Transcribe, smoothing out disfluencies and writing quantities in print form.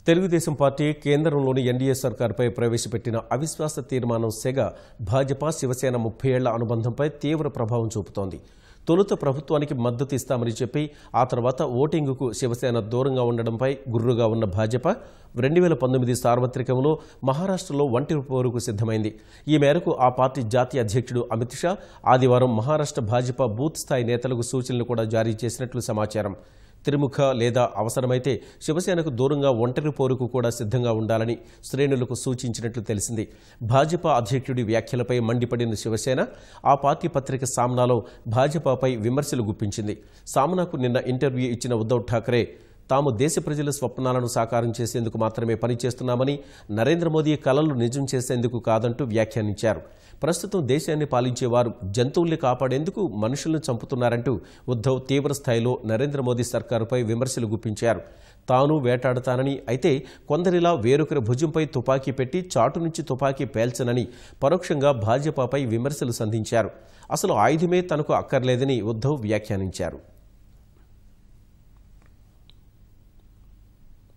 Telugu Desam party కేంద్రంలోని NDA సర్కారుపై ప్రవేశపెట్టిన అవిశ్వాస తీర్మానం సెగ భాజపా శివసేన 30 ఏళ్ల అనుబంధంపై తీవ్ర ప్రభావం చూపుతోంది. తొలుత ప్రభుత్వానికి మద్దతు ఇస్తామని చెప్పి ఆ తర్వాత ఓటింగుకు శివసేన దూరంగా ఉండడంపై గుర్రుగా ఉన్న భాజపా 2019 సార్వత్రికంలో మహారాష్ట్రలో ఒంటరి పోరుకు సిద్ధమైంది. ఈ మేరకు ఆ పార్టీ జాతీయ అధ్యక్షుడు అమిత్ షా ఆదివారం మహారాష్ట్ర భాజపా బూత్ స్థాయి నేతలకు సూచనలు కూడా జారీ చేసినట్లు సమాచారం. త్రిముఖ లేదా అవసరమైతే శివసేనకు దూరంగా ఒంటరి పోరుకు కూడా సిద్ధంగా ఉండాలని శ్రేణులకు సూచించినట్లు తెలిసింది. భాజపా అధ్యక్షుడి వ్యాఖ్యలపై మండిపడిన శివసేన ఆ పార్టీ పత్రిక సామ్నాలో భాజపాపై విమర్శలు గుప్పించింది. సామ్నాకు నిన్న ఇంటర్వ్యూ ఇచ్చిన ఉద్ధవ్ ఠాక్రే తాము దేశ ప్రజల స్వప్నాలను సాకారం చేసేందుకు మాత్రమే పనిచేస్తున్నామని, నరేంద్ర మోదీ కలలు నిజం చేసేందుకు కాదంటూ వ్యాఖ్యానించారు. ప్రస్తుతం దేశాన్ని పాలించేవారు జంతువుల్ని కాపాడేందుకు మనుషులను చంపుతున్నారంటూ ఉద్ధవ్ తీవ్రస్థాయిలో నరేంద్ర మోదీ సర్కారుపై విమర్శలు గుప్పించారు. తాను వేటాడతానని, అయితే కొందరిలా వేరొకరి భుజంపై తుపాకీ పెట్టి చాటు నుంచి తుపాకీ పేల్చనని పరోక్షంగా భాజపాపై విమర్శలు సంధించారు. అసలు ఆయుధమే తనకు అక్కర్లేదని ఉద్ధవ్ వ్యాఖ్యానించారు.